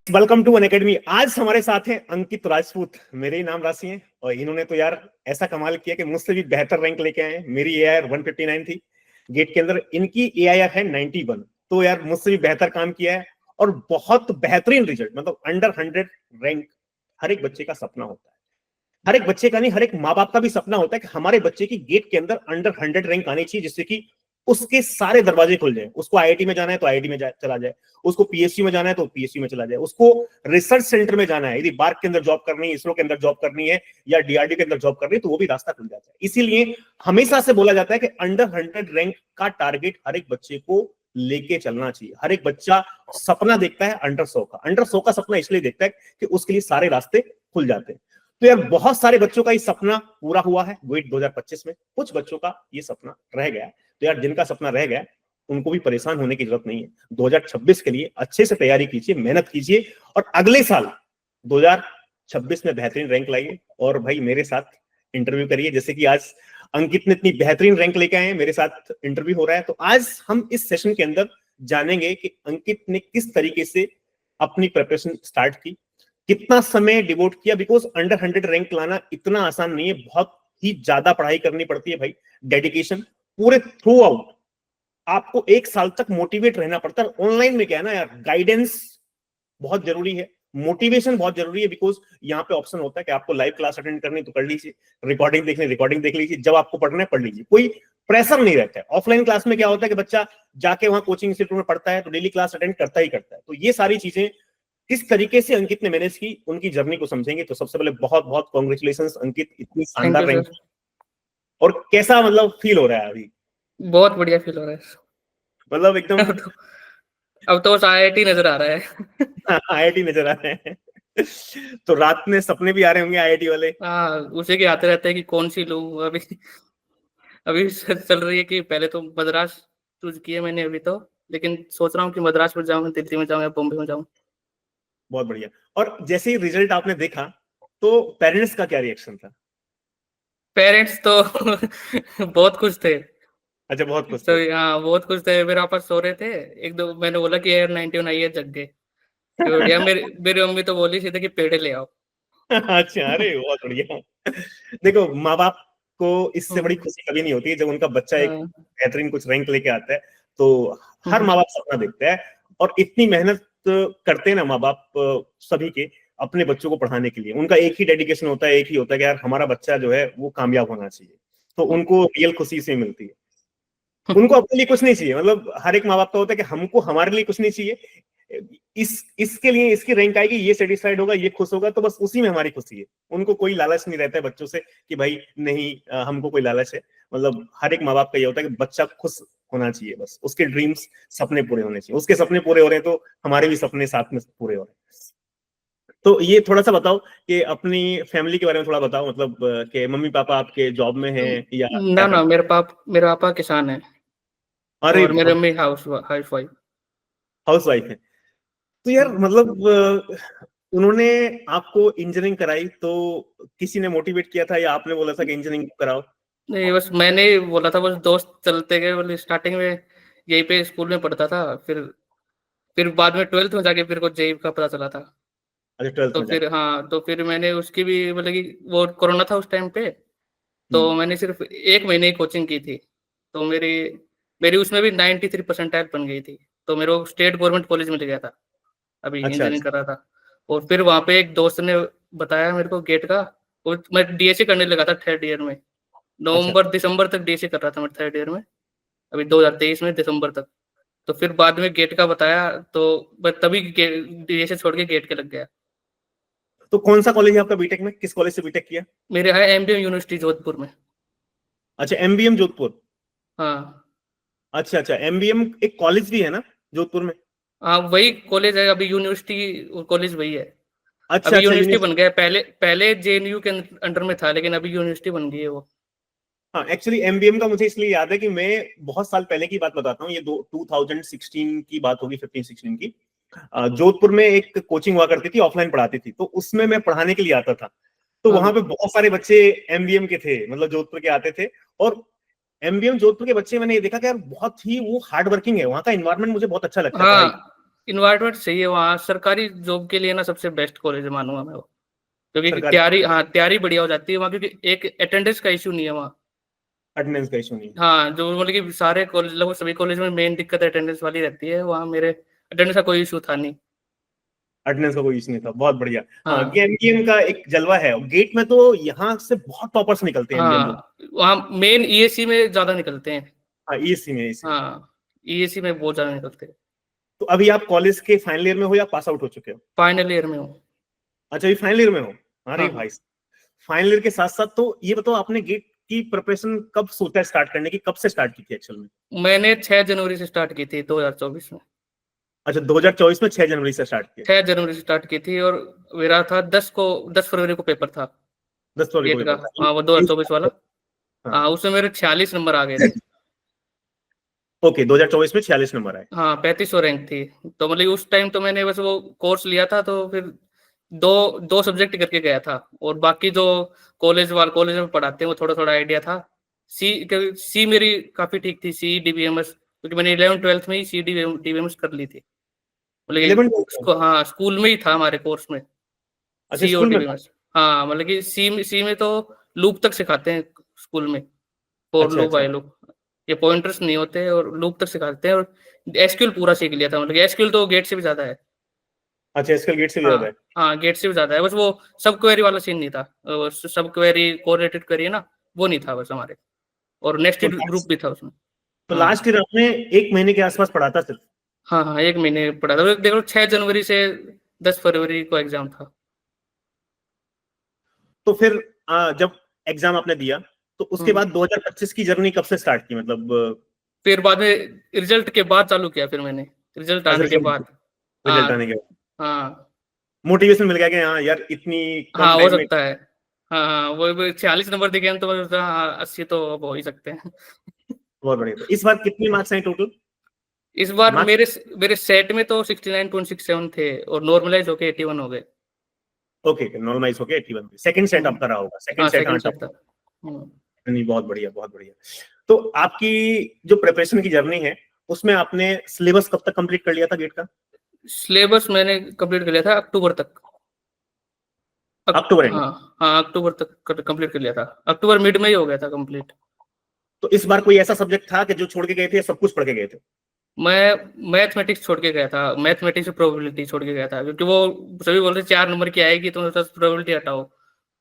Welcome to Unacademy. आज हमारे साथ हैं अंकित राजपूत, मेरे ही नाम राशि हैं और इन्होंने तो यार ऐसा कमाल किया कि मुझसे भी बेहतर रैंक लेके आए हैं। मेरी एआईआर 159 थी गेट के अंदर, इनकी एआईआर है 91। तो यार मुझसे भी बेहतर काम किया है और बहुत बेहतरीन रिजल्ट, मतलब अंडर 100 रैंक हर एक बच्चे का सपना होता है। हर एक बच्चे का नहीं, हर एक माँ बाप का भी सपना होता है कि हमारे बच्चे की गेट के अंदर अंडर 100 रैंक आनी चाहिए, जिससे कि उसके सारे दरवाजे खुल जाए। उसको आईआईटी में जाना है तो आईआईटी में चला जाए, उसको पीएसयू में जाना है तो पीएसयू में चला जाए, उसको रिसर्च सेंटर में जाना है, यदि बार्क के अंदर जॉब करनी है, इसरो के अंदर जॉब करनी है या डीआरडी के अंदर जॉब करनी है, तो वो भी रास्ता खुल जाता है। इसीलिए हमेशा से बोला जाता है कि अंडर 100 रैंक का टारगेट हर एक बच्चे को लेके चलना चाहिए। हर एक बच्चा सपना देखता है अंडर 100 का। अंडर 100 का सपना इसलिए देखता है कि उसके लिए सारे रास्ते खुल जाते हैं। तो यार बहुत सारे बच्चों का ये सपना पूरा हुआ है GUIT 2025 में। कुछ बच्चों का ये सपना रह गया। तो यार जिनका सपना रह गया उनको भी परेशान होने की जरूरत नहीं है। 2026 के लिए अच्छे से तैयारी कीजिए, मेहनत कीजिए और अगले साल 2026 में बेहतरीन रैंक लाइए और भाई मेरे साथ इंटरव्यू करिए। जैसे कि आज अंकित ने इतनी बेहतरीन रैंक लेके आए हैं, मेरे साथ इंटरव्यू हो रहा है। तो आज हम इस सेशन के अंदर जानेंगे कि अंकित ने किस तरीके से अपनी प्रिपरेशन स्टार्ट की, कितना समय डिवोट किया। बिकॉज अंडर 100 रैंक लाना इतना आसान नहीं है, बहुत ही ज्यादा पढ़ाई करनी पड़ती है भाई। डेडिकेशन पूरे थ्रू आउट आपको 1 साल तक मोटिवेट रहना पड़ता है। ऑनलाइन में क्या है ना यार, गाइडेंस बहुत जरूरी है, मोटिवेशन बहुत जरूरी है। बिकॉज यहाँ पे ऑप्शन होता है कि आपको लाइव क्लास अटेंड करनी तो कर लीजिए, रिकॉर्डिंग देखनी रिकॉर्डिंग देख लीजिए, जब आपको पढ़ना है पढ़ लीजिए, कोई प्रेशर नहीं रहता है। ऑफलाइन क्लास में क्या होता है कि बच्चा जाके वहां कोचिंग इंस्टीट्यूट में पढ़ता है तो डेली क्लास अटेंड करता ही करता है। तो ये सारी चीजें किस तरीके से अंकित ने मैनेज की, उनकी जर्नी को समझेंगे। तो सबसे पहले बहुत बहुत कॉन्ग्रेचुलेशन अंकित, इतनी थैंक शानदार यू रैंक। सर। और कैसा मतलब फील हो रहा है अभी? बहुत बढ़िया फील हो रहा है। मतलब एकदम अब तो बस आईआईटी नजर आ रहा है। आईआईटी नजर आ रहे हैं। तो रात में सपने भी आ रहे होंगे आईआईटी वाले। हाँ, उसी के आते रहते हैं कि कौन सी लूँ। अभी अभी चल रही है कि पहले तो मद्रास चूज किया मैंने अभी तो, लेकिन सोच रहा हूँ कि मद्रास में जाऊँ, दिल्ली में जाऊँ या बॉम्बे में जाऊँ। बहुत बढ़िया। और जैसे ही रिजल्ट आपने देखा तो पेरेंट्स का क्या रिएक्शन था? पेरेंट्स तो बहुत खुश थे। अच्छा, बहुत खुश तो थे। हाँ, बहुत खुश थे। मेरे पापा सो रहे थे, एक दो मैंने बोला कि यार 91 आई है, जग गए। फिर उठ गया। मेरी मेरी मम्मी तो बोली सीधे कि पेड़े ले आओ। अच्छा, अरे बहुत बढ़िया। देखो, माँ बाप को इससे बड़ी हम्म, खुशी कभी नहीं होती है जब उनका बच्चा एक हाँ, बेहतरीन कुछ रैंक लेके आता है। तो हर हम्म, माँ बाप सपना देखता है और इतनी मेहनत करते हैं ना माँ बाप सभी के अपने बच्चों को पढ़ाने के लिए। उनका एक ही डेडिकेशन होता है, एक ही होता है कि यार हमारा बच्चा जो है वो कामयाब होना चाहिए। तो उनको रियल खुशी से मिलती है। उनको अपने लिए कुछ नहीं चाहिए। मतलब हर एक माँ बाप का होता है कि हमको हमारे लिए कुछ नहीं चाहिए, इसके लिए इसकी रैंक आएगी, ये सेटिस्फाइड होगा, ये खुश होगा, तो बस उसी में हमारी खुशी है। उनको कोई लालच नहीं रहता है बच्चों से कि भाई नहीं हमको कोई लालच है। मतलब हर एक माँ बाप का ये होता है कि बच्चा खुश होना चाहिए, बस उसके ड्रीम्स सपने पूरे होने चाहिए। उसके सपने पूरे हो रहे हैं तो हमारे भी सपने साथ में पूरे हो रहे हैं। तो ये थोड़ा सा बताओ कि अपनी फैमिली के बारे में थोड़ा बताओ, मतलब कि मम्मी पापा आपके जॉब में हैं या क्या ना ना, करते मेरे पापा किसान है हैं? अरे और मेरे बहुत। Mummy house wife. House wife है। तो यार मतलब उन्होंने आपको इंजीनियरिंग कराई तो किसी ने मोटिवेट किया था या आपने बोला था कि इंजीनियरिंग कराओ? नहीं, बस मैंने ही बोला था। बस दोस्त चलते गए। बोले स्टार्टिंग में यहीं पे स्कूल में पढ़ता था, फिर बाद में 12th में जाके फिर को जेई का पता चला था। अच्छा, 12th तो में फिर जाके। हाँ, तो फिर मैंने उसकी भी मतलब कि वो कोरोना था उस टाइम पे। तो हम्म। मैंने सिर्फ 1 महीने की कोचिंग की थी। तो मेरी मेरी उसमें भी 93% बन गई थी। तो मेरे को स्टेट गवर्नमेंट कॉलेज मिल गया था। अभी अच्छा इंजीनियरिंग अच्छा। कर रहा था। और फिर वहां पे एक दोस्त ने बताया मेरे को गेट का। और मैं डीएससी करने लगा था 3rd ईयर में। अच्छा, नवंबर दिसंबर तक डीएससी कर रहा था मैं 3rd ईयर में, अभी 2023 में दिसंबर तक। तो फिर बाद में गेट का बताया, तो मैं तभी डीएससी छोड़ के गेट के लग गया। तो कौन सा कॉलेज है आपका बीटेक में? किस कॉलेज से बीटेक किया? मेरे है एमबीएम यूनिवर्सिटी जोधपुर में। अच्छा, एमबीएम जोधपुर। हाँ अच्छा अच्छा, एमबीएम एक कॉलेज भी है ना जोधपुर में? हाँ, वही कॉलेज है। अभी यूनिवर्सिटी कॉलेज वही है। अच्छा अभी अच्छा, यूनिवर्सिटी यूनिवर्सिटी। बन गया है। पहले पहले जेएनयू के अंडर में था, लेकिन अभी यूनिवर्सिटी बन गई है वो। हाँ, एक्चुअली एमबीएम का मुझे इसलिए याद है कि मैं बहुत साल पहले की बात बताता हूँ। ये 2016 की बात होगी, 15-16 की। जोधपुर में एक कोचिंग हुआ करती थी, ऑफलाइन पढ़ाती थी, तो उसमें मैं पढ़ाने के लिए आता था। तो वहां हाँ पे बहुत सारे बच्चे एमबीएम के थे, मतलब जोधपुर के आते थे। और एमबीएम जोधपुर के बच्चे मैंने ये देखा कि यार बहुत ही वो हार्ड वर्किंग है। वहां का एनवायरनमेंट मुझे बहुत अच्छा लगता है हाँ, पढ़ाई। इन्वायरमेंट सही है वहाँ, सरकारी जॉब के लिए ना सबसे बेस्ट कॉलेज मानूंगा मैं वो, क्योंकि सरकारी तैयारी बढ़िया हो जाती है वहाँ, क्योंकि एक अटेंडेंस का इशू नहीं है वहाँ। अटेंडेंस का इशू नहीं है। हाँ, जो मतलब कि सारे कॉलेज, लगभग सभी कॉलेज में मेन दिक्कत अटेंडेंस वाली रहती है, वहाँ मेरे अटेंडेंस का कोई इशू था नहीं। अटेंडेंस का कोई इशू नहीं था, बहुत बढ़िया। हाँ, हाँ ये एमजीएम का एक जलवा है, गेट में तो यहाँ से बहुत टॉपर्स निकलते हैं एमजीएम लोग। हाँ, वहाँ मेन ईएससी में ज्यादा निकलते हैं। हाँ, ईएससी में, ईएससी में। हाँ, ईएससी में बहुत ज्यादा निकलते हैं। तो अभी आप कॉलेज के फाइनल ईयर में हो या पास आउट हो चुके हो? फाइनल ईयर में हूँ। अच्छा, अभी फाइनल ईयर में हो। अरे हाँ, भाई, फाइनल ईयर के साथ साथ तो ये बताओ, आपने गेट की प्रिपरेशन कब सोचा है स्टार्ट करने की, कब से स्टार्ट की थी एक्चुअल में? मैंने 6 जनवरी से स्टार्ट की थी 2024 में। अच्छा, 2024 में 6 जनवरी से स्टार्ट किया। 6 जनवरी से स्टार्ट की थी, और मेरा था 10 फरवरी को पेपर था 10 फरवरी को गेट का। पेपर था हाँ, वो 2024 वाला। हाँ, हाँ, उसमें मेरे 46 नंबर आ गए थे। ओके, 2024 में 46 नंबर आए। हाँ, 3500 रैंक थी। तो मतलब उस टाइम तो मैंने बस वो कोर्स लिया था, तो फिर दो दो सब्जेक्ट करके गया था, और बाकी जो कॉलेज में पढ़ाते हैं वो थोड़ा थोड़ा आइडिया था। सी मेरी काफी ठीक थी, सी डीबीएमएस, क्योंकि मैंने 11th 12th में ही सी डीबीएमएस कर ली थी, मतलब कि 11 हाँ, स्कूल में ही था हमारे कोर्स में अच्छा, सी और स्कूल में था। डीबीएमएस। हाँ, मतलब कि सी में तो लूप तक सिखाते हैं स्कूल में, फॉर अच्छा लूप, अच्छा वाइल लूप। ये पॉइंटर्स नहीं होते, और लूप तक सिखाते हैं, और एसक्यूएल पूरा सीख लिया था, मतलब एसक्यूएल तो गेट से भी ज्यादा है। अच्छा, एसक्यूएल गेट से भी ज्यादा हाँ है। हाँ, गेट से भी ज्यादा है, बस वो सब क्वेरी वाला सीन नहीं था। सब क्वेरी कोरिलेटेड करिए ना, वो नहीं था बस हमारे, और तो नेस्टेड ग्रुप लास्ट भी था उसमें। तो हाँ लास्ट ईयर आपने 1 महीने के आसपास पढ़ा था सिर्फ? हाँ हाँ, 1 महीने पढ़ा था, देखो 6 जनवरी से 10 फरवरी को एग्जाम था। तो फिर जब एग्जाम आपने दिया, तो उसके हम्म। बाद 2025 की जर्नी कब से स्टार्ट की, मतलब फिर बाद में रिजल्ट के बाद चालू किया, फिर मैंने रिजल्ट अच्छा, आने के रिजल्ट बाद। रिजल्ट हाँ आने के बाद हाँ मोटिवेशन मिल गया कि हाँ यार, इतनी कम हाँ, हो टाइम में। सकता है। हाँ हाँ, वो 46 नंबर दिखे हैं, तो मैं सोचा हाँ 80 तो अब हो ही सकते हैं। बहुत बढ़िया। तो इस बार कितने मार्क्स आए टोटल? इस बार मार्क्स? मेरे सेट में तो 69.67 थे, और नॉर्मलाइज होके 81 हो गए। ओके, नॉर्मलाइज हो गया 81 पे। सेकंड सेट हम्म। आपका रहा होगा, सेकंड हाँ, सेट, हाँ, सेकंड सेट टफ। था। हम्म। नहीं, बहुत बढ़िया, बहुत बढ़िया। तो आपकी जो प्रिपरेशन की जर्नी है, उसमें आपने सिलेबस कब तक कंप्लीट कर लिया था गेट का? सिलेबस मैंने कंप्लीट कर लिया था अक्टूबर तक। October and. हाँ हाँ, अक्टूबर तक कंप्लीट कर लिया था, अक्टूबर मिड में ही हो गया था कंप्लीट। तो इस बार कोई ऐसा सब्जेक्ट था कि जो छोड़ के गए थे या सब कुछ पढ़ के गए थे? मैं मैथमेटिक्स छोड़ के गया था, मैथमेटिक्स और प्रोबेबिलिटी छोड़ के गया था, क्योंकि वो सभी बोल रहे 4 नंबर की आएगी, तो मैं प्रोबेबिलिटी हटाओ,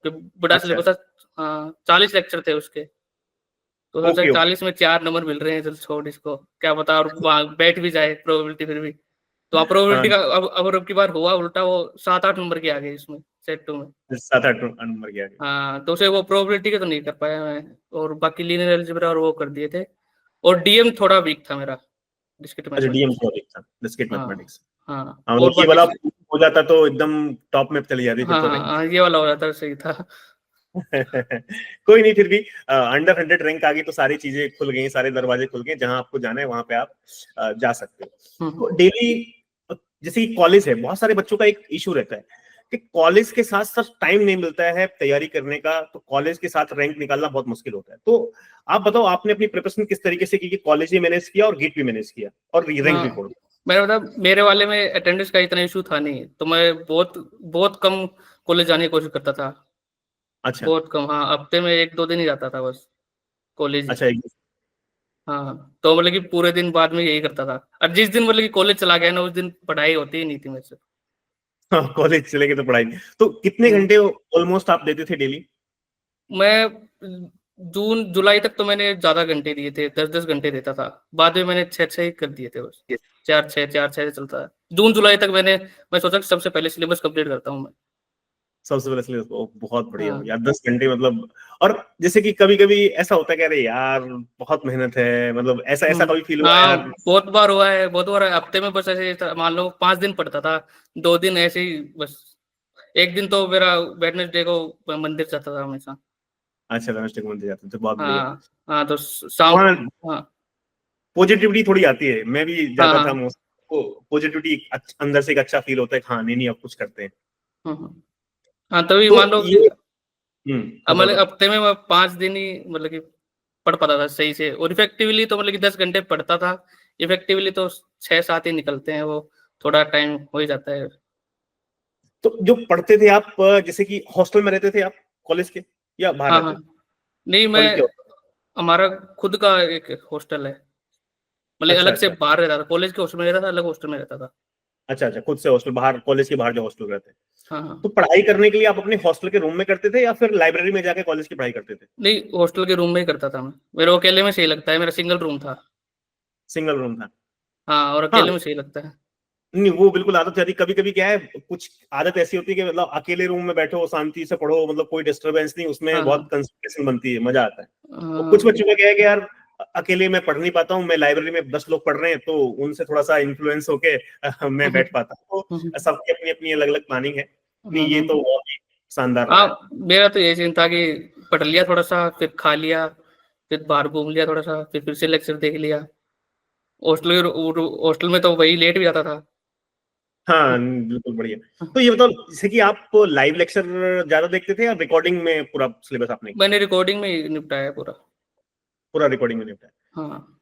तो बड़ा अच्छा, सिलेबस था। हाँ, 40 लेक्चर थे उसके, तो सोचा ओके ओके। 40 में 4 नंबर मिल रहे हैं, चल छोड़ इसको, क्या पता और वहाँ बैठ भी जाए प्रोबेबिलिटी फिर भी। तो आप हाँ, प्रोबेबिलिटी का अब की बार हुआ उल्टा, वो 7-8 नंबर की आ गई इसमें, सेट 2 में। 7-8 नंबर गया। हाँ, तो उसे वो प्रोबेबिलिटी के तो नहीं कर पाया मैं, और बाकी लीनियर अलजेब्रा और वो कर दिए थे। और डीएम थोड़ा वीक था मेरा, डिस्क्रीट अच्छा, डीएम मैथमेटिक्स। प्रोजेक्ट था, डिस्क्रीट हाँ मैथमेटिक्स। हाँ, हाँ, और मतलब ये बाकी वाला हो जाता तो एकदम टॉप में चली जाती फिर हाँ तो हाँ रैंक। हाँ, ये वाला हो जाता सही था। कोई नहीं, फिर भी अंडर 100 रैंक आ गई तो सारी चीजें खुल गई, सारे दरवाजे खुल गए, जहां आपको जाना है वहां पे आप जा सकते हो। हम्म। तो डेली, जैसे कि कॉलेज है, बहुत सारे बच्चों का एक इशू रहता है कि कॉलेज के साथ साथ टाइम नहीं मिलता है तैयारी करने का, तो कॉलेज के साथ रैंक निकालना बहुत मुश्किल होता है। तो आप बताओ, आपने अपनी प्रिपरेशन किस तरीके से की कि कॉलेज भी मैनेज किया और गेट भी मैनेज किया और रैंक भी हाँ, फोड़? मेरा मतलब मेरे वाले में अटेंडेंस का इतना इशू था नहीं, तो मैं बहुत बहुत कम कॉलेज जाने की कोशिश करता था। अच्छा बहुत कम, हाँ, हफ्ते में 1-2 दिन ही जाता था बस कॉलेज ही। अच्छा, एक हाँ, तो मतलब कि पूरे दिन बाद में यही करता था, और जिस दिन मतलब कि कॉलेज चला गया ना, उस दिन पढ़ाई होती ही नहीं थी मेरे से। हाँ, कॉलेज चले गए तो पढ़ाई नहीं। तो कितने हम्म। घंटे ऑलमोस्ट आप देते थे डेली? मैं जून जुलाई तक तो मैंने ज्यादा घंटे दिए थे, 10-10 घंटे देता था। बाद में मैंने 6-6 ही कर दिए थे बस, 4-6 से चलता है। जून जुलाई तक मैं सोचा कि सबसे पहले सिलेबस कंप्लीट करता हूँ मैं। सबसे पहले इसलिए बहुत बढ़िया हाँ यार, 10 घंटे मतलब। और जैसे कि कभी कभी ऐसा होता है कि अरे यार, बहुत मेहनत है, मतलब ऐसा ऐसा कभी फील हुआ हाँ, यार? बहुत बार हुआ है, बहुत बार। हफ्ते में बस ऐसे मान लो 5 दिन पढ़ता था, 2 दिन ऐसे ही बस। एक दिन तो मेरा वेडनेसडे को मंदिर जाता था हमेशा। अच्छा, धनुष मंदिर जाते थे, बहुत बढ़िया। हाँ हाँ, तो शाम। वहाँ हाँ पॉजिटिविटी थोड़ी आती है, मैं भी हाँ जाता था हाँ। को पॉजिटिविटी अंदर से एक अच्छा फील होता है, हाँ नहीं नहीं, अब कुछ करते हैं। हम्म। हाँ, तभी तो मान लो कि ये अब बताओ मतलब बताओ। हफ्ते में मैं 5 दिन ही मतलब कि पढ़ पाता था सही से, और इफेक्टिवली तो मतलब कि 10 घंटे पढ़ता था। इफेक्टिवली तो 6-7 ही निकलते हैं वो, थोड़ा टाइम हो ही जाता है। तो जो पढ़ते थे आप, जैसे कि हॉस्टल में रहते थे आप कॉलेज के, या बाहर हाँ रहते हाँ, थे नहीं मैं, कॉलेज के? हमारा खुद का एक हॉस्टल है, मतलब अच्छा अलग से अच्छा बाहर रहता था, कॉलेज के हॉस्टल में रहता था, अलग हॉस्टल में रहता था। अच्छा अच्छा, खुद से हॉस्टल, बाहर कॉलेज के बाहर जो हॉस्टल रहते हैं। हाँ तो हाँ, पढ़ाई करने के लिए आप अपने हॉस्टल के रूम में करते थे, या फिर लाइब्रेरी में जाके कॉलेज की पढ़ाई करते थे? नहीं हॉस्टल के रूम में ही करता था मैं, मेरे को अकेले में सही लगता है, मेरा सिंगल रूम था। सिंगल रूम था? हाँ, और हाँ, अकेले में सही लगता है। नहीं वो बिल्कुल आदत रहती। कभी कभी क्या है, कुछ आदत ऐसी होती है कि मतलब अकेले रूम में बैठो, शांति से पढ़ो, मतलब कोई डिस्टरबेंस नहीं, उसमें हाँ बहुत हाँ, कंसंट्रेशन बनती है, मजा आता है। और कुछ हाँ, बच्चों का क्या है कि यार अकेले मैं पढ़ नहीं पाता हूँ, मैं लाइब्रेरी में 10 लोग पढ़ रहे हैं तो उनसे थोड़ा सा इन्फ्लुएंस होके मैं बैठ पाता हूँ। तो सबकी अपनी अपनी अलग अलग प्लानिंग है। नहीं, ये तो बहुत ही शानदार रहा है। हाँ, मेरा तो ये सीन था कि पढ़ लिया थोड़ा सा, फिर खा लिया, फिर बाहर घूम लिया थोड़ा सा, फिर से लेक्चर देख लिया। हॉस्टल में तो वही लेट भी जाता था। हाँ बिल्कुल बढ़िया। तो ये बताओ, जैसे कि आप लाइव लेक्चर ज्यादा देखते थे या रिकॉर्डिंग में पूरा सिलेबस आपने किया? मैंने रिकॉर्डिंग में ही निपटाया पूरा। पूरा रिकॉर्डिंग में निपटा? हाँ।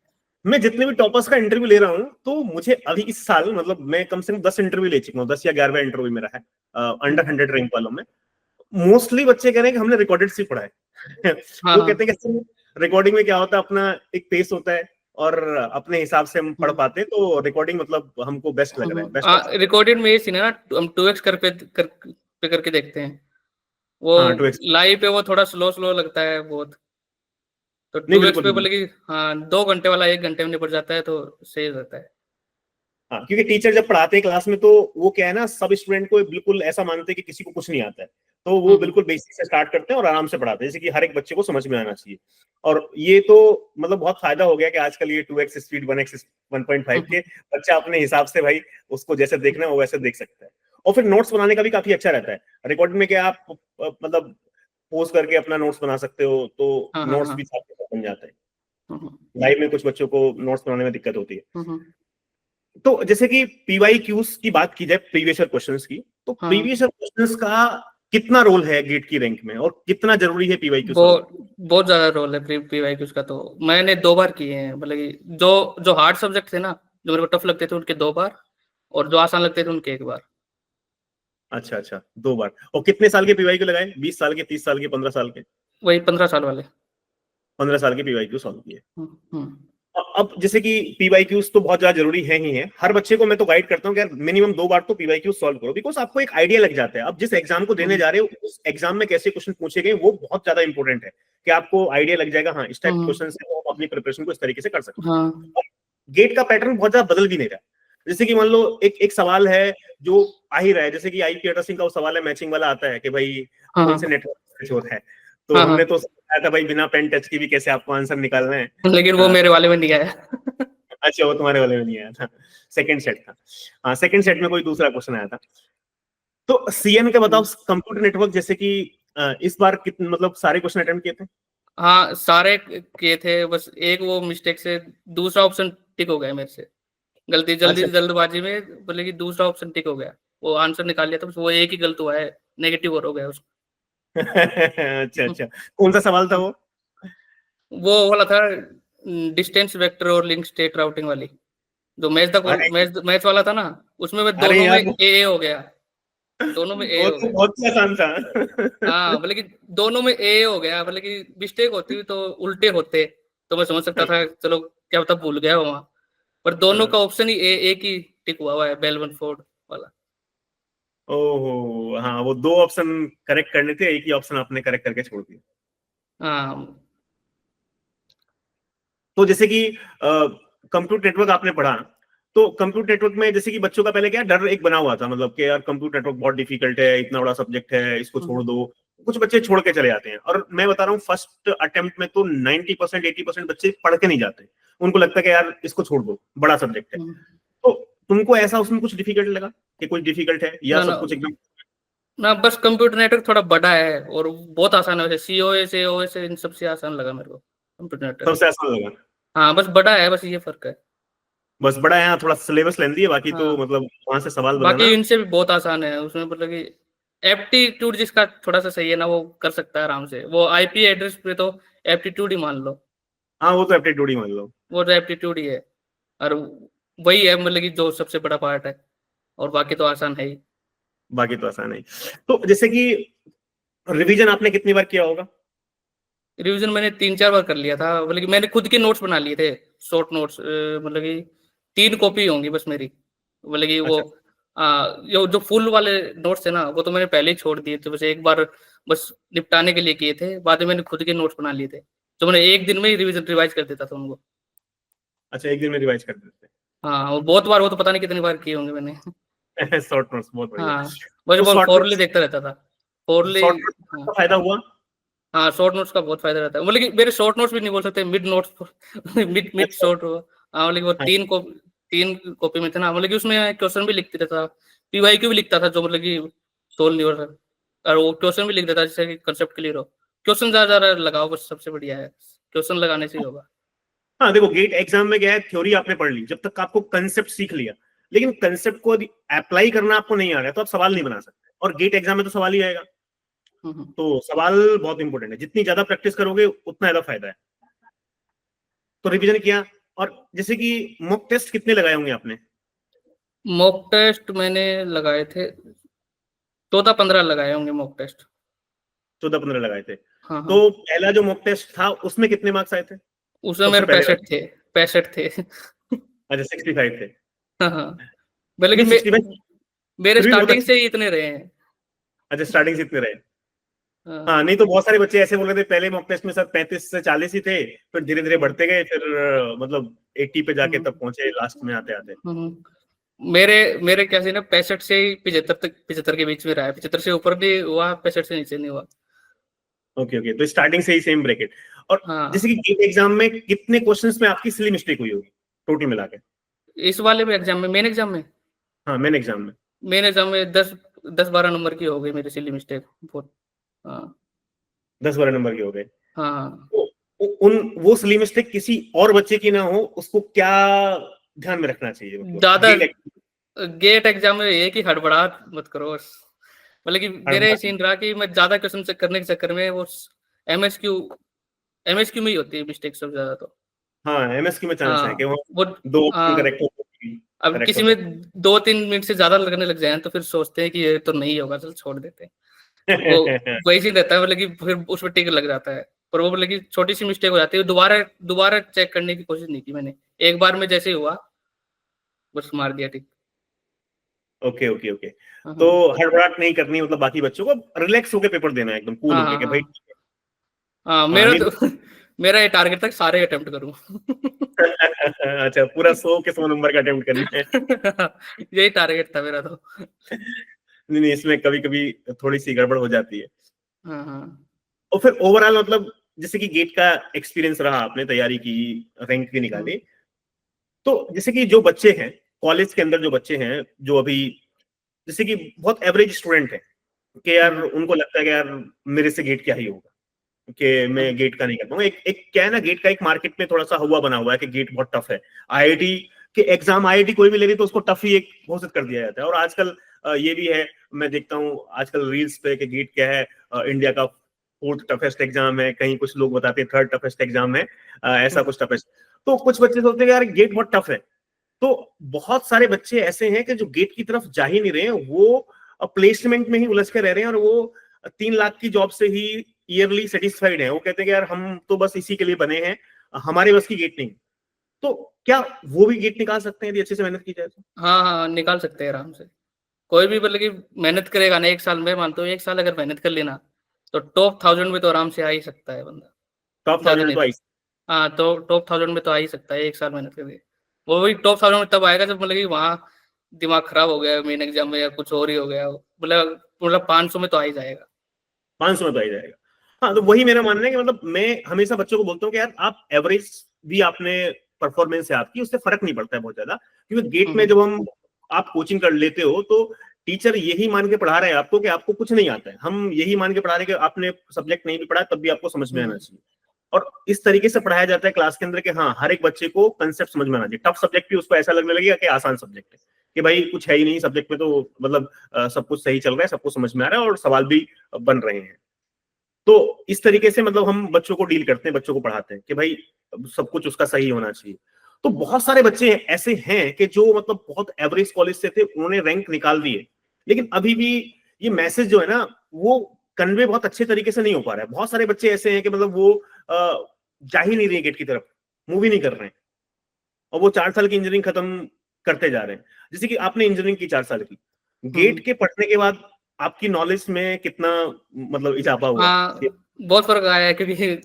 मैं जितने भी टॉपर्स का इंटरव्यू ले रहा हूँ, तो मुझे अभी इस साल मतलब मैं कम से कम 10 इंटरव्यू ले चुका हूँ, 10 या 11वां इंटरव्यू मेरा है अंडर 100 रैंक वालों में। मोस्टली बच्चे कह रहे हैं कि हमने रिकॉर्डेड से पढ़ा है। हाँ वो कहते हाँ। हैं कि रिकॉर्डिंग में क्या होता है, अपना एक पेस होता है और अपने हिसाब से हम पढ़ पाते हैं, तो रिकॉर्डिंग मतलब हमको बेस्ट लग रहा है, बेस्ट ऑप्शन। रिकॉर्डेड में ये सीन है ना, हम 2x पे करके देखते हैं। वो हाँ 2x। लाइव पे वो थोड़ा स्लो स्लो लगता है बहुत। तो नहीं 2x बिल्कुल पे बिल्कुल। बोले कि हाँ 2 घंटे वाला 1 घंटे में निपट जाता है, तो सही रहता है। हाँ, क्योंकि टीचर जब पढ़ाते हैं क्लास में, तो वो क्या है ना, सब स्टूडेंट को बिल्कुल ऐसा मानते हैं कि किसी को कुछ नहीं आता है, तो वो हम्म बिल्कुल बेसिक से स्टार्ट करते हैं और आराम से पढ़ाते हैं, जैसे कि हर एक बच्चे को समझ में आना चाहिए। और ये तो मतलब बहुत फायदा हो गया कि आजकल ये 2x स्पीड, 1x 1.5 के हम्म बच्चा अपने हिसाब से भाई उसको जैसे देखना है वो वैसे देख सकता है। और फिर नोट्स बनाने का भी काफी अच्छा रहता है। रिकॉर्डिंग में क्या आप मतलब पोज करके अपना नोट्स बना सकते हो, तो हाँ हाँ नोट्स हाँ। भी साथ में बन जाते हैं। हम्म लाइव में कुछ बच्चों को नोट्स बनाने में दिक्कत होती है। हम्म तो जैसे कि पीवाईक्यूज की बात की जाए, प्रीवियस ईयर क्वेश्चंस की, तो हाँ, प्रीवियस ईयर क्वेश्चंस का कितना रोल है गेट की रैंक में, और कितना जरूरी है पीवाईक्यू सॉल्व बहुत करना? बहुत ज्यादा रोल है पीवाईक्यू का। तो मैंने 2 बार किए हैं, मतलब कि जो जो हार्ड सब्जेक्ट थे ना, जो मेरे को टफ लगते थे, उनके 2 बार, और जो आसान लगते थे उनके 1 बार। अच्छा अच्छा, 2 बार। और कितने साल के पीवाईक्यू लगाए, 20 साल के, 30 साल के, 15 साल के? वही 15 साल वाले। 15 साल के पीवाईक्यू सॉल्व किए। हम्म। अब जैसे कि पीवाईक्यूज तो बहुत ज्यादा जरूरी है ही है, हर बच्चे को मैं तो गाइड करता हूँ कि यार मिनिमम 2 बार तो पीवाईक्यू सॉल्व करो, बिकॉज आपको एक आइडिया लग जाता है अब जिस एग्जाम को देने हम्म जा रहे हो, उस एग्जाम में कैसे क्वेश्चन पूछे गए वो बहुत ज्यादा इंपॉर्टेंट है, कि आपको आइडिया लग जाएगा, हाँ इस टाइप के हम्म, क्वेश्चन से हम अपनी प्रिपरेशन को इस तरीके से कर सकते हाँ हैं। गेट का पैटर्न बहुत ज्यादा बदल भी नहीं रहा। जैसे कि मान लो एक एक सवाल है जो आ ही रहा है, जैसे कि आईपी एड्रेसिंग का वो सवाल है, मैचिंग वाला आता है कि भाई हाँ कौन हाँ से नेटवर्क से चोर है। तो हाँ हमने हाँ, तो समझाया था भाई बिना पेन टच के भी कैसे आपको आंसर निकालना है। लेकिन वो मेरे वाले में नहीं आया। अच्छा, वो तुम्हारे वाले में नहीं आया था, सेकंड सेट था। हाँ, सेकंड सेट में कोई दूसरा क्वेश्चन आया था। तो सीएन का बताओ, कंप्यूटर नेटवर्क जैसे कि इस बार कितने मतलब सारे क्वेश्चन अटेम्प्ट किए थे? हाँ सारे किए थे, बस एक वो मिस्टेक से दूसरा ऑप्शन टिक हो गया मेरे से, गलती अच्छा। जल्दबाजी में, बोले कि दूसरा ऑप्शन टिक हो गया, वो आंसर निकाल लिया था, बस वो एक ही गलत हुआ है, नेगेटिव और हो गया उसको। अच्छा अच्छा, कौन सा सवाल था वो? वो वाला था, डिस्टेंस वेक्टर और लिंक स्टेट राउटिंग वाली, जो अरे मैथ वाला था ना, उसमें मैं अरे दोनों में यार, ए हो गया, दोनों में ए वो हो तो गया। बहुत ही आसान था। हाँ, मतलब कि दोनों में ए हो गया, मतलब कि मिस्टेक होती तो उल्टे होते, तो मैं समझ सकता था, चलो क्या पता भूल गया वहां, पर दोनों का ऑप्शन ही ए, एक ही टिक हुआ हुआ है, बेलमन फोर्ड वाला। ओहो, हाँ वो 2 ऑप्शन करेक्ट करने थे, एक ही ऑप्शन आपने करेक्ट करके छोड़ दिया। हाँ तो जैसे कि कंप्यूटर नेटवर्क आपने पढ़ा, तो कंप्यूटर नेटवर्क में जैसे कि बच्चों का पहले क्या डर एक बना हुआ था, मतलब कि यार कंप्यूटर नेटवर्क बहुत डिफिकल्ट है, इतना बड़ा सब्जेक्ट है, इसको छोड़ दो। कुछ बच्चे छोड़ के चले जाते हैं, और मैं बता रहा हूँ फर्स्ट अटेम्प्ट में तो 90% 80% बच्चे पढ़ के नहीं जाते। उनको लगता है कि यार इसको छोड़ दो, बड़ा सब्जेक्ट है। तो तुमको ऐसा उसमें कुछ डिफिकल्ट लगा कि कुछ डिफिकल्ट है, या ना ना सब कुछ एकदम? ना, बस कंप्यूटर नेटवर्क थोड़ा बड़ा है और बहुत आसान है, वैसे सीओए से ओए से इन सबसे आसान लगा मेरे को कंप्यूटर नेटवर्क। सबसे आसान लगा? हाँ बस बड़ा है, बस ये फर्क है। बस बड़ा है, यहाँ थोड़ा सिलेबस लेंदी है, बाकी तो हाँ, मतलब वहां से सवाल बाकी बनाना। इनसे भी बहुत आसान है, उसमें मतलब कि एप्टीट्यूड जिसका थोड़ा सा सही है ना, वो कर सकता है आराम से, वो आईपी एड्रेस पे तो एप्टीट्यूड ही मान लो, हाँ वो तो एप्टीट्यूड ही मान लो। वो तो एप्टीट्यूड ही है, और वही है मतलब कि जो सबसे बड़ा पार्ट है। और बाकी तो आसान है ही। बाकी तो आसान है। तो जैसे कि रिवीजन आपने कितनी बार किया होगा? रिवीजन मैंने 3-4 बार कर लिया था, मतलब कि मैंने खुद के नोट्स बना लिए थे, शॉर्ट नोट्स, मतलब कि 3 कॉपी होंगी बस मेरी, मतलब कि वो अच्छा। जो फुल वाले नोट्स थे ना वो तो मैंने पहले ही छोड़ दिए थे, बस एक बार बस निपटाने के लिए किए थे, बाद में मैंने खुद के नोट्स बना लिए थे, तो मैंने एक दिन में ही रिवाइज कर देता था उनको। अच्छा, एक दिन में रिवाइज कर देते हाँ, और बहुत बार, वो तो पता नहीं कितनी बार किए होंगे मैंने। हैं। शॉर्ट नोट्स बहुत बढ़िया। हाँ, बस तो वो शॉर्ट फॉरली नोट्स, देखता रहता था, फॉरली। शॉर्ट नोट्स हाँ का फायदा हुआ? हाँ, शॉर्ट नोट्स का बहुत फायदा रहता है, मतलब कि मेरे शॉर्ट नोट्स भी नहीं बोल सकते, मिड नोट्स मिड मिड अच्छा। शॉर्ट। हाँ, मतलब कि वो हाँ। 3 कॉपी में थे ना, मतलब कि उसमें क्वेश्चन भी लिखते रहता, पीवाईक्यू भी लिखता था, जो मतलब कि सोल्व नहीं हो रहा, और वो क्वेश्चन भी लिख देता जिससे कि कंसेप्ट क्लियर हो। क्वेश्चन ज्यादा लगाओ, बस सबसे बढ़िया है, क्वेश्चन लगाने से ही होगा। हाँ, देखो गेट एग्जाम में क्या है, थ्योरी आपने पढ़ ली, जब तक आपको कंसेप्ट सीख लिया, लेकिन कंसेप्ट को अप्लाई करना आपको नहीं आ रहा है तो आप सवाल नहीं बना सकते, और गेट एग्जाम में तो सवाल ही आएगा। हम्म। तो सवाल बहुत इंपॉर्टेंट है, जितनी ज्यादा प्रैक्टिस करोगे उतना ज्यादा फायदा है। तो रिवीजन किया, और जैसे कि मॉक टेस्ट कितने लगाए होंगे आपने? मॉक टेस्ट मैंने लगाए थे 14-15 लगाए होंगे मॉक टेस्ट। 14-15 लगाए थे। हाँ हाँ, तो पहला जो मॉक टेस्ट था उसमें कितने मार्क्स आए थे? उसमें सबसे मेरे पहले 65 वाले? थे, 65 थे। अच्छा, 65 थे। हाँ हाँ, मतलब कि नहीं, 65 मेरे फिर भी बहुत स्टार्टिंग अच्छे। से ही इतने रहे हैं। अच्छा, स्टार्टिंग से इतने रहे। हाँ। हाँ, नहीं तो बहुत सारे बच्चे ऐसे बोल रहे थे पहले मॉक टेस्ट में सर 35 से 40 ही थे, फिर धीरे धीरे बढ़ते गए, फिर मतलब 80 पे जाके हम्म, तब पहुंचे लास्ट में आते आते। मेरे मेरे क्या से ना 65 से ही 75 तक, 75 के बीच में रहा है, 75 से ऊपर नहीं हुआ, 65 से नीचे नहीं हुआ। ओके ओके, तो स्टार्टिंग से ही सेम ब्रैकेट। और जैसे हाँ, कि गेट एग्जाम में कितने क्वेश्चंस में आपकी सिली मिस्टेक हुई होगी टोटल मिला के? इस वाले में एग्जाम में, मेन एग्जाम में, हाँ, मेन एग्जाम में। 10-12 नंबर की हो गई मेरी सिली मिस्टेक, बहुत। हाँ 10-12 नंबर के हो गए। हाँ। तो उन वो सिली मिस्टेक किसी और बच्चे की ना हो, उसको क्या ध्यान में रखना चाहिए, मतलब ज्यादा गेट गेट एग्जाम में ये कि हड़बड़ाहट मत करो बस। मतलब कि मेरा ये एग्जाम? सीन रहा कि मैं ज्यादा क्वेश्चन चेक करने के चक्कर में वो एमएसक्यू एमएसक्यू में ही होती है मिस्टेक सबसे ज्यादा तो। हाँ, एमएसक्यू में चांस है कि हाँ वो वो, दो ऑप्शन हाँ, करेक्ट हो, अब करेक्ट हो किसी में सकते 2-3 मिनट से ज्यादा लगने लग जाए तो फिर सोचते हैं कि ये तो नहीं होगा, चल छोड़ देते हैं। वो हैं। वही सीन रहता है, मतलब कि फिर उसमें टिक लग जाता है। पर वो मतलब कि छोटी सी मिस्टेक हो जाती है, दोबारा दोबारा चेक करने की कोशिश नहीं की मैंने, एक बार में जैसे ही हुआ बस मार दिया टिक। Okay okay okay. हाँ तो हाँ हड़बड़ाहट नहीं करनी, मतलब बाकी बच्चों को रिलैक्स होकर पेपर देना है, एकदम कूल हाँ होके हाँ कि भाई। हाँ हाँ, हाँ, मेरा नहीं तो मेरा ये टारगेट था सारे अटेम्प्ट करूं। अच्छा, पूरा 100 के 100 नंबर का अटेम्प्ट करना है। यही टारगेट था मेरा तो। नहीं नहीं, इसमें कभी कभी थोड़ी सी गड़बड़ हो जाती है। हाँ हाँ। और फिर ओवरऑल मतलब जैसे कि गेट का एक्सपीरियंस रहा, आपने तैयारी की, रैंक भी हम्म, निकाली, तो जैसे कि जो बच्चे हैं कॉलेज के अंदर, जो बच्चे हैं जो अभी जैसे कि बहुत एवरेज स्टूडेंट है, कि यार हम्म, उनको लगता है कि यार मेरे से गेट क्या ही होगा, कि मैं हम्म, गेट का नहीं कर पाऊंगा। एक एक क्या है ना, गेट का एक मार्केट में थोड़ा सा हवा बना हुआ है कि गेट बहुत टफ है। आईआईटी के एग्जाम, आईआईटी कोई भी ले रही तो उसको टफ ही एक घोषित कर दिया जाता है। और आजकल ये भी है, मैं देखता हूँ आजकल रील्स पे कि गेट क्या है, इंडिया का 4th टफेस्ट एग्जाम है, कहीं कुछ लोग बताते हैं 3rd टफेस्ट एग्जाम है, ऐसा हम्म, कुछ टफेस्ट। तो कुछ बच्चे सोचते हैं यार गेट बहुत टफ है। तो बहुत सारे बच्चे ऐसे हैं कि जो गेट की तरफ जा ही नहीं रहे हैं, वो प्लेसमेंट में ही उलझ के रह रहे हैं, और वो 3 लाख की जॉब से ही ईयरली सेटिस्फाइड है। वो कहते हैं कि यार हम तो बस इसी के लिए बने हैं, हमारे बस की गेट नहीं। तो क्या वो भी गेट निकाल सकते हैं यदि अच्छे से मेहनत की जाए तो? हाँ हाँ, निकाल सकते हैं आराम से। कोई भी मतलब कि मेहनत करेगा ना, एक साल में मानता हूँ, एक साल अगर मेहनत कर लेना तो टॉप 1000 में तो आराम से आ ही सकता है बंदा। टॉप ज्यादा 1000 में नहीं तो तो। आई। हाँ, तो टॉप 1000 में तो आ ही सकता है एक साल मेहनत करके। वो भी टॉप 1000 में तब आएगा जब मतलब कि वहाँ दिमाग खराब हो गया मेन एग्जाम में, या कुछ और ही हो गया, मतलब 500 में तो आ ही जाएगा। 500 में तो आ ही जाएगा। हाँ, तो हाँ, वही मेरा मानना है कि मतलब मैं हमेशा बच्चों को बोलता हूँ कि यार आप एवरेज भी आपने परफॉर्मेंस है आपकी, उससे फर्क नहीं पड़ता है बहुत ज्यादा, क्योंकि गेट में हम्म, जब हम आप कोचिंग कर लेते हो तो टीचर यही मान के पढ़ा रहे हैं आपको कि आपको कुछ नहीं आता है, हम यही मान के पढ़ा रहे हैं कि आपने सब्जेक्ट नहीं भी पढ़ा तब भी आपको समझ में आना हम्म, चाहिए। और इस तरीके से पढ़ाया जाता है क्लास के अंदर कि हाँ, हर एक बच्चे को कंसेप्ट समझ में आना चाहिए। टफ सब्जेक्ट भी उसको ऐसा लगने लगेगा कि आसान सब्जेक्ट है, कि भाई कुछ है ही नहीं सब्जेक्ट में, तो मतलब सब कुछ सही चल रहा है, सब कुछ समझ में आ रहा है और सवाल भी बन रहे हैं। तो इस तरीके से मतलब हम बच्चों को डील करते हैं, बच्चों को पढ़ाते हैं कि भाई सब कुछ उसका सही होना चाहिए। तो बहुत सारे बच्चे ऐसे हैं कि जो मतलब बहुत एवरेज कॉलेज से थे, उन्होंने रैंक निकाल दिए, लेकिन अभी भी ये मैसेज जो है ना वो कन्वे बहुत अच्छे तरीके से नहीं हो पा रहा है। बहुत सारे बच्चे ऐसे हैं कि मतलब वो जा ही नहीं रहे गेट की तरफ, मूव ही नहीं कर रहे हैं, और वो 4 साल की इंजीनियरिंग खत्म करते जा रहे हैं। जैसे कि आपने इंजीनियरिंग की 4 साल की, गेट के पढ़ने के बाद आपकी नॉलेज में कितना मतलब इजाफा हुआ? हाँ, बहुत फर्क आया है, क्योंकि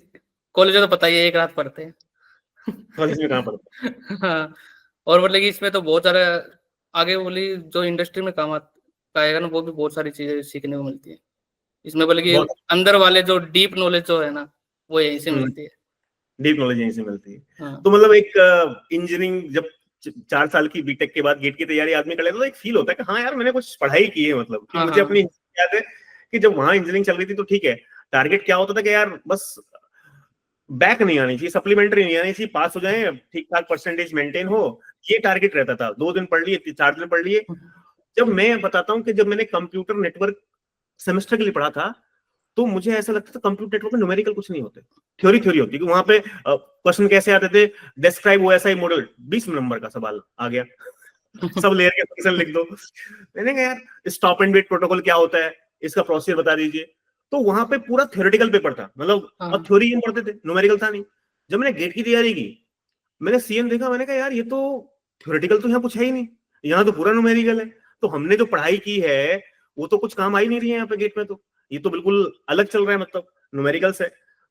कॉलेज में तो पता ही है, एक रात पढ़ते हैं। कॉलेज में कहाँ पढ़ते? हाँ, और मतलब कि इसमें तो बहुत सारा आगे बोली जो इंडस्ट्री में काम आएगा ना, वो भी बहुत सारी चीजें सीखने को मिलती है इसमें, बोले कि बहुत अंदर वाले जो डीप नॉलेज जो है ना, वो यहीं से मिलती है। डीप नॉलेज यहीं से मिलती है। हाँ, तो मतलब एक इंजीनियरिंग जब 4 साल की बीटेक के बाद गेट की तैयारी आदमी कर लेता है, तो एक फील होता है कि हाँ यार मैंने कुछ पढ़ाई की है, मतलब कि हाँ, मुझे अपनी हाँ, याद है कि जब वहां इंजीनियरिंग चल रही थी तो ठीक है, टारगेट क्या होता था कि यार बस बैक नहीं आनी चाहिए, सप्लीमेंट्री नहीं आनी चाहिए, पास हो जाए, ठीक ठाक परसेंटेज मेंटेन हो, ये टारगेट रहता था। 2 दिन पढ़ लिए, 4 दिन पढ़ लिए। जब मैं बताता हूँ कि जब मैंने कंप्यूटर नेटवर्क सेमेस्टर के लिए पढ़ा था, तो मुझे ऐसा लगता था कंप्यूटर नेटवर्क में न्यूमेरिकल कुछ नहीं होते, थ्योरी थ्योरी होती, कि वहां पे क्वेश्चन कैसे आते थे, डिस्क्राइब ओएसआई मॉडल, 20 नंबर का सवाल आ गया। सब लेयर के फंक्शन लिख दो। मैंने कहा यार स्टॉप एंड वेट प्रोटोकॉल क्या होता है, इसका प्रोसीजर बता दीजिए। तो वहां पे पूरा थ्योरेटिकल पेपर था, मतलब अब हाँ, थ्योरी हम पढ़ते थे, न्यूमेरिकल था नहीं। जब मैंने गेट की तैयारी की, मैंने सीएम देखा, मैंने कहा यार ये तो थ्योरेटिकल तो यहाँ कुछ है ही नहीं, यहाँ तो पूरा न्यूमेरिकल है। तो हमने जो पढ़ाई की है वो तो कुछ काम आ ही नहीं रही है यहाँ पे गेट में, तो ये तो बिल्कुल अलग चल रहा है, मतलब न्यूमेरिकल से।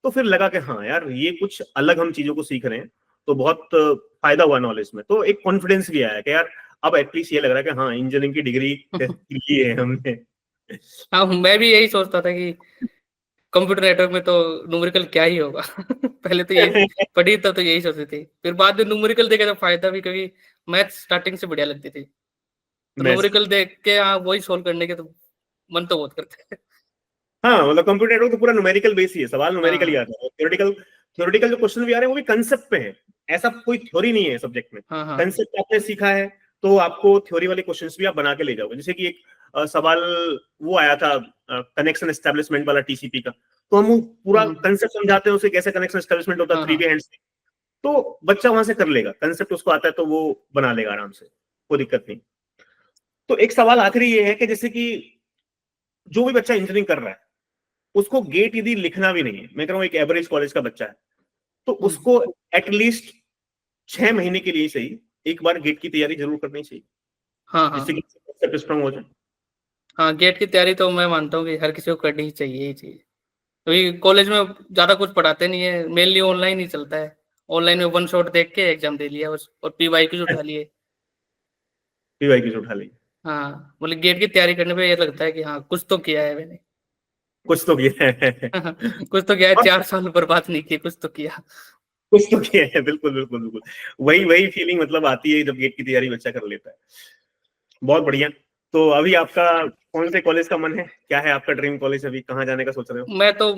तो फिर लगा कि हाँ यार ये कुछ अलग हम चीजों को सीख रहे हैं, तो बहुत फायदा हुआ नॉलेज में, तो एक कॉन्फिडेंस भी आया कि यार अब एटलीस्ट ये लग रहा है कि हाँ इंजीनियरिंग की डिग्री ली है हमने। हाँ, मैं भी यही सोचता था कि कंप्यूटर नेटवर्क में तो न्यूमेरिकल क्या ही होगा। पहले तो यही पढ़ी तब तो यही सोचती थी, फिर बाद में न्यूमेरिकल देखे तो फायदा भी, क्योंकि मैथ स्टार्टिंग से बढ़िया लगती थी, तो मैथ्स, न्यूमेरिकल देख के हाँ वही सोल्व करने के तो मन तो बहुत करते हैं। हाँ मतलब कंप्यूटर नेटवर्क तो पूरा न्यूमेरिकल बेस ही है, सवाल न्यूमेरिकल ही हाँ, आता है, थ्योरेटिकल थ्योरेटिकल जो क्वेश्चन भी आ रहे हैं वो भी कंसेप्ट पे है, ऐसा कोई थ्योरी नहीं है सब्जेक्ट में। हाँ, हाँ, कंसेप्ट आपने सीखा है तो आपको थ्योरी वाले क्वेश्चंस भी आप बना के ले जाओगे। जैसे कि एक सवाल वो आया था कनेक्शन एस्टेब्लिशमेंट वाला टीसीपी का, तो हम वो पूरा हम्म, कंसेप्ट समझाते हैं उसे, कैसे कनेक्शन एस्टेब्लिशमेंट होता है हाँ, थ्री वे हाँ, हैंड्स, तो बच्चा वहां से कर लेगा, कंसेप्ट उसको आता है तो वो बना लेगा आराम से, कोई दिक्कत नहीं। तो एक सवाल आखिरी ये है कि जैसे कि जो भी बच्चा इंजीनियरिंग कर रहा है उसको गेट यदि लिखना भी नहीं है, मैं कह रहा हूँ एक एवरेज कॉलेज का बच्चा है, तो हम्म, उसको एटलीस्ट 6 महीने के लिए सही एक बार गेट की तैयारी जरूर करनी चाहिए, हाँ, जिससे कि हाँ, concept स्ट्रांग हो जाए। हाँ, गेट की तैयारी तो मैं मानता हूँ कि हर किसी को करनी ही चाहिए ये चीज, क्योंकि कॉलेज में ज्यादा कुछ पढ़ाते नहीं है, मेनली ऑनलाइन ही चलता है। ऑनलाइन में वन शॉट देख के एग्जाम दे लिया बस, और पीवाईक्यूज उठा लिए। पीवाई की उठा ली, हाँ, मतलब गेट की तैयारी करने पे ये लगता है कि हाँ कुछ तो किया है मैंने। कुछ तो किया है। कुछ तो किया है, और 4 साल बर्बाद नहीं किए, कुछ तो किया। कुछ तो किया है, बिल्कुल बिल्कुल बिल्कुल, वही वही फीलिंग मतलब आती है जब गेट की तैयारी बच्चा कर लेता है। बहुत बढ़िया। तो अभी आपका कौन से कॉलेज का मन है, क्या है आपका ड्रीम कॉलेज, अभी कहाँ जाने का सोच रहे हो? मैं तो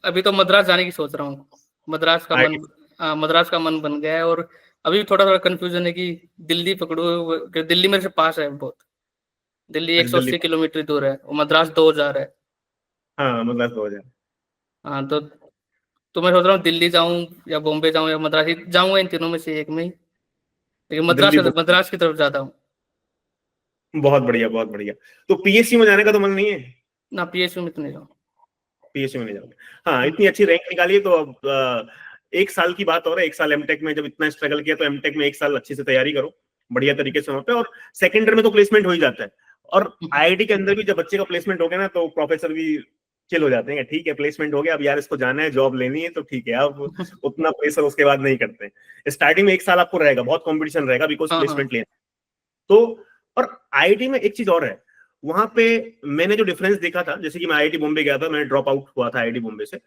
अभी तो मद्रास जाने की सोच रहा हूँ। मद्रास का मन, आईटी? मद्रास का मन बन गया है, और अभी थोड़ा थोड़ा कंफ्यूजन है कि दिल्ली पकड़ू, कि दिल्ली मेरे से पास है बहुत। दिल्ली अच्छा दिल्ली, 180 किलोमीटर दूर है, और मद्रास 2000 है। हाँ मतलब 2000। हाँ, तो मैं सोच रहा हूँ दिल्ली जाऊँ या बॉम्बे जाऊँ या मद्रास ही जाऊँगा, इन तीनों में से एक में ही, लेकिन दिल्ली मद्रास की तरफ ज्यादा हूँ। बहुत बढ़िया बहुत बढ़िया। तो पीएससी में जाने का तो मन नहीं है? ना, पीएसयू में तो नहीं जाऊँ। पीएससी में नहीं जाओगे? हाँ इतनी अच्छी रैंक निकाली है तो अब 1 साल की बात और है, 1 साल एमटेक में जब इतना स्ट्रगल किया तो एमटेक में 1 साल अच्छे से तैयारी करो बढ़िया तरीके से वहां पे, और सेकेंड ईयर में तो प्लेसमेंट हो ही जाता है। और आईआईटी के अंदर भी जब बच्चे का प्लेसमेंट हो गया ना तो प्रोफेसर भी चिल हो जाते हैं, ठीक है प्लेसमेंट हो गया, अब यार इसको जाना है, जॉब लेनी है, तो ठीक है अब उतना प्रेशर उसके बाद नहीं करते हैं। स्टार्टिंग में 1 साल आपको रहेगा, बहुत कॉम्पिटिशन रहेगा बिकॉज हाँ, हाँ, प्लेसमेंट लेना। तो और आईआईटी में एक चीज और है, वहां पे मैंने जो डिफरेंस देखा था, जैसे कि मैं आईआईटी बॉम्बे गया था, मैंने ड्रॉप आउट हुआ था आईआईटी बॉम्बे से,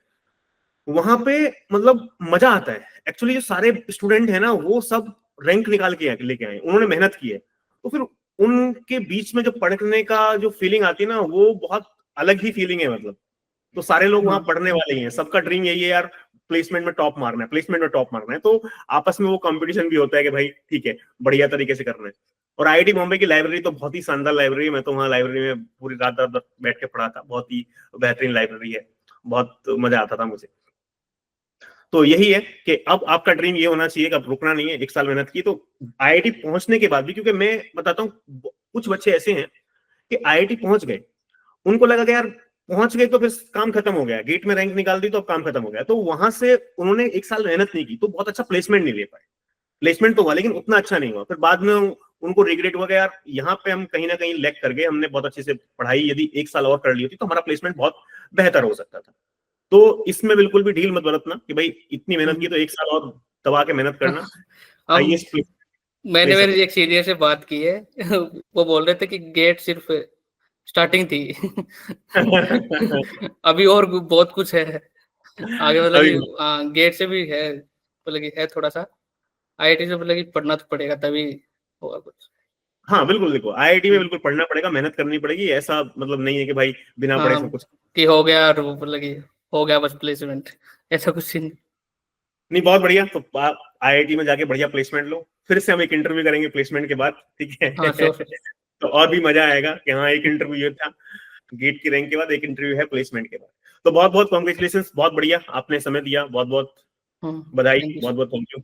वहां पे मतलब मजा आता है। एक्चुअली जो सारे स्टूडेंट है ना वो सब रैंक निकाल के लेके आए, उन्होंने मेहनत की है, तो फिर उनके बीच में जो पढ़ने का जो फीलिंग आती है ना वो बहुत अलग ही फीलिंग है, मतलब तो सारे लोग वहां हाँ, पढ़ने वाले ही हैं, सबका ड्रीम यही है यार प्लेसमेंट में टॉप मारना है, प्लेसमेंट में टॉप मारना है, तो आपस में वो कंपटीशन भी होता है कि भाई ठीक है बढ़िया तरीके से करना है। और आईआईटी बॉम्बे की लाइब्रेरी तो बहुत ही शानदार लाइब्रेरी है, मैं तो वहाँ लाइब्रेरी में पूरी रात रात बैठ के पढ़ा था, बहुत ही बेहतरीन लाइब्रेरी है, बहुत मजा आता था मुझे। तो यही है कि अब आपका ड्रीम ये होना चाहिए कि अब रुकना नहीं है, 1 साल मेहनत की। तो आईआईटी पहुंचने के बाद भी, क्योंकि मैं बताता हूँ कुछ बच्चे ऐसे हैं कि आईआईटी पहुंच गए, उनको लगा कि यार पहुंच गए तो फिर काम खत्म हो गया, गेट में रैंक निकाल दी तो अब काम खत्म हो गया, तो वहां से उन्होंने 1 साल मेहनत नहीं की, तो बहुत अच्छा प्लेसमेंट नहीं ले पाए। प्लेसमेंट तो हुआ लेकिन उतना अच्छा नहीं हुआ, फिर बाद में उनको रिग्रेट हुआ कि यार यहाँ पे हम कहीं ना कहीं लैग कर गए, हमने बहुत अच्छे से पढ़ाई यदि 1 साल और कर ली होती तो हमारा प्लेसमेंट बहुत बेहतर हो सकता था। तो इसमें बिल्कुल भी ढील मत बरतना कि भाई इतनी मेहनत की तो 1 साल और दबा के मेहनत करना, हम हाईएस्ट मैंने ले मेरे सको। एक सीनियर से बात की है वो बोल रहे थे कि गेट सिर्फ स्टार्टिंग थी अभी और बहुत कुछ है आगे, मतलब अभी कि गेट से भी है, मतलब कि है थोड़ा सा, आईआईटी से मतलब कि पढ़ना तो पड़ेगा तभी होगा कुछ। हाँ बिल्कुल, देखो आईआईटी में बिल्कुल पढ़ना पड़ेगा, मेहनत करनी पड़ेगी, ऐसा मतलब नहीं है कि भाई बिना पढ़े सब हाँ कुछ। कि हो गया और वो मतलब कि हो गया बस प्लेसमेंट, ऐसा कुछ नहीं। नहीं, बहुत बढ़िया। तो आप आईआईटी में जाके बढ़िया प्लेसमेंट लो, फिर से हम एक इंटरव्यू करेंगे प्लेसमेंट के बाद, ठीक हाँ है? श्योर। तो और भी मजा आएगा कि हाँ एक इंटरव्यू ये था गेट की रैंक के बाद, एक इंटरव्यू है प्लेसमेंट के बाद। तो बहुत बहुत कॉन्ग्रेचुलेशन, बहुत बढ़िया आपने समय दिया, बहुत बहुत बधाई, थैंक यू। बहुत बहुत थैंक यू।